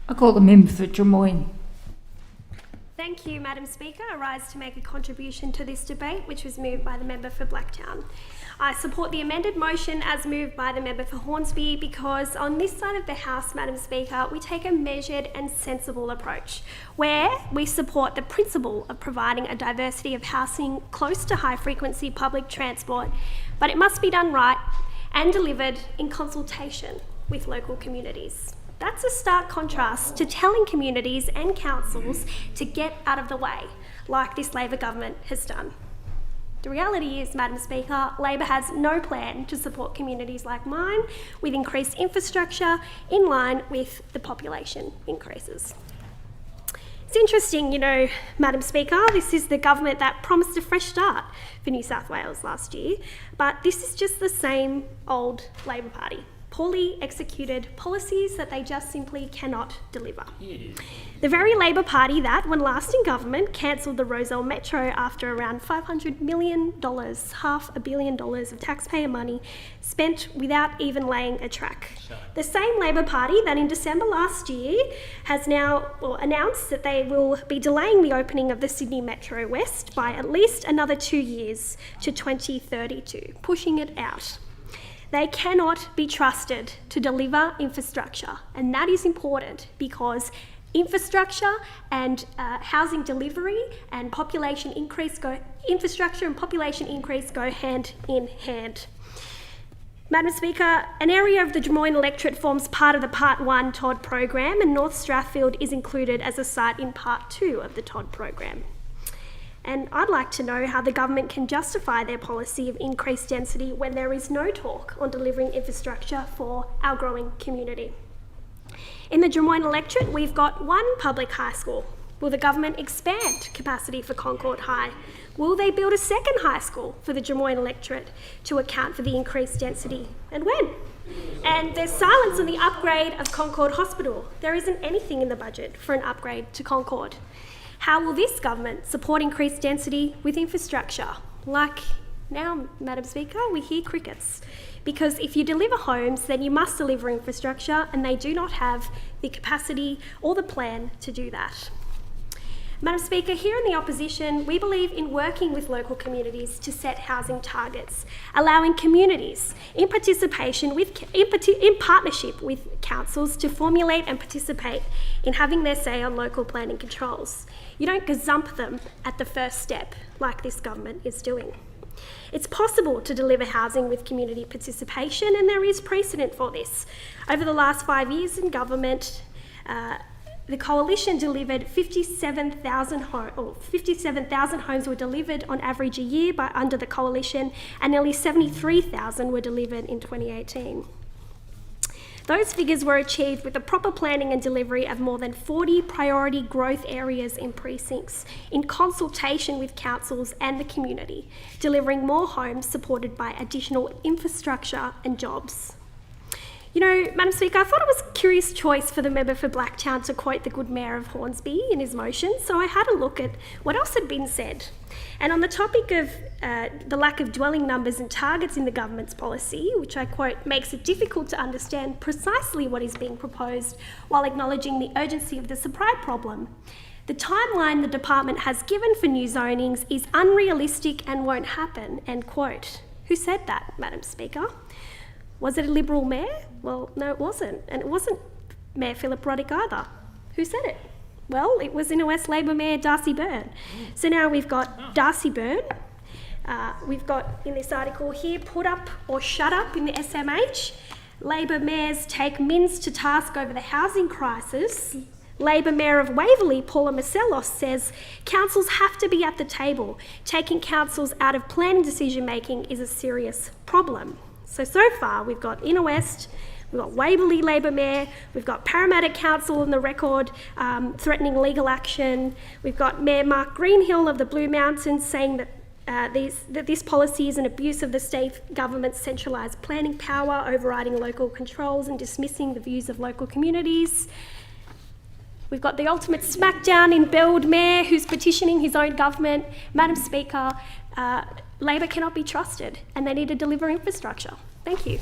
I call the member for Drummoyne. Thank you, Madam Speaker. I rise to make a contribution to this debate, which was moved by the member for Blacktown. I support the amended motion as moved by the member for Hornsby because on this side of the House, Madam Speaker, we take a measured and sensible approach where we support the principle of providing a diversity of housing close to high-frequency public transport, but it must be done right and delivered in consultation with local communities. That's a stark contrast to telling communities and councils to get out of the way, like this Labor government has done. The reality is, Madam Speaker, Labor has no plan to support communities like mine with increased infrastructure in line with the population increases. It's interesting, Madam Speaker, this is the government that promised a fresh start for New South Wales last year, but this is just the same old Labor Party. Poorly executed policies that they just simply cannot deliver. The very Labor Party that, when last in government, cancelled the Rozelle Metro after around $500 million, $500 million of taxpayer money spent without even laying a track. The same Labor Party that in December last year has now announced that they will be delaying the opening of the Sydney Metro West by at least another 2 years to 2032, pushing it out. They cannot be trusted to deliver infrastructure, and that is important because infrastructure and housing delivery and infrastructure and population increase go hand in hand. Madam Speaker, an area of the Drummoyne electorate forms part of the Part 1 TOD program, and North Strathfield is included as a site in Part 2 of the TOD program. And I'd like to know how the government can justify their policy of increased density when there is no talk on delivering infrastructure for our growing community. In the Drummoyne electorate, we've got one public high school. Will the government expand capacity for Concord High? Will they build a second high school for the Drummoyne electorate to account for the increased density? And when? And there's silence on the upgrade of Concord Hospital. There isn't anything in the budget for an upgrade to Concord. How will this government support increased density with infrastructure? Like now, Madam Speaker, we hear crickets. Because if you deliver homes, then you must deliver infrastructure, and they do not have the capacity or the plan to do that. Madam Speaker, here in the opposition, we believe in working with local communities to set housing targets, allowing communities in partnership with councils to formulate and participate in having their say on local planning controls. You don't gazump them at the first step like this government is doing. It's possible to deliver housing with community participation, and there is precedent for this. Over the last 5 years in government, the Coalition delivered 57,000 homes were delivered on average a year under the Coalition, and nearly 73,000 were delivered in 2018. Those figures were achieved with the proper planning and delivery of more than 40 priority growth areas in precincts, in consultation with councils and the community, delivering more homes supported by additional infrastructure and jobs. Madam Speaker, I thought it was a curious choice for the member for Blacktown to quote the good mayor of Hornsby in his motion, so I had a look at what else had been said. And on the topic of the lack of dwelling numbers and targets in the government's policy, which I quote, makes it difficult to understand precisely what is being proposed while acknowledging the urgency of the supply problem. The timeline the department has given for new zonings is unrealistic and won't happen, end quote. Who said that, Madam Speaker? Was it a Liberal mayor? Well, no, it wasn't. And it wasn't Mayor Philip Roddick either. Who said it? Well, it was Inner West Labor Mayor Darcy Byrne. So now we've got Darcy Byrne. We've got in this article here, put up or shut up in the SMH. Labor mayors take Mins to task over the housing crisis. Labor Mayor of Waverley, Paula Marcellos, says councils have to be at the table. Taking councils out of planning decision-making is a serious problem. So far, we've got Inner West, we've got Waverley Labor Mayor, we've got Parramatta Council on the record threatening legal action, we've got Mayor Mark Greenhill of the Blue Mountains saying that this policy is an abuse of the state government's centralised planning power, overriding local controls and dismissing the views of local communities. We've got the ultimate smackdown in Beld Mayor who's petitioning his own government. Madam Speaker, Labor cannot be trusted and they need to deliver infrastructure. Thank you.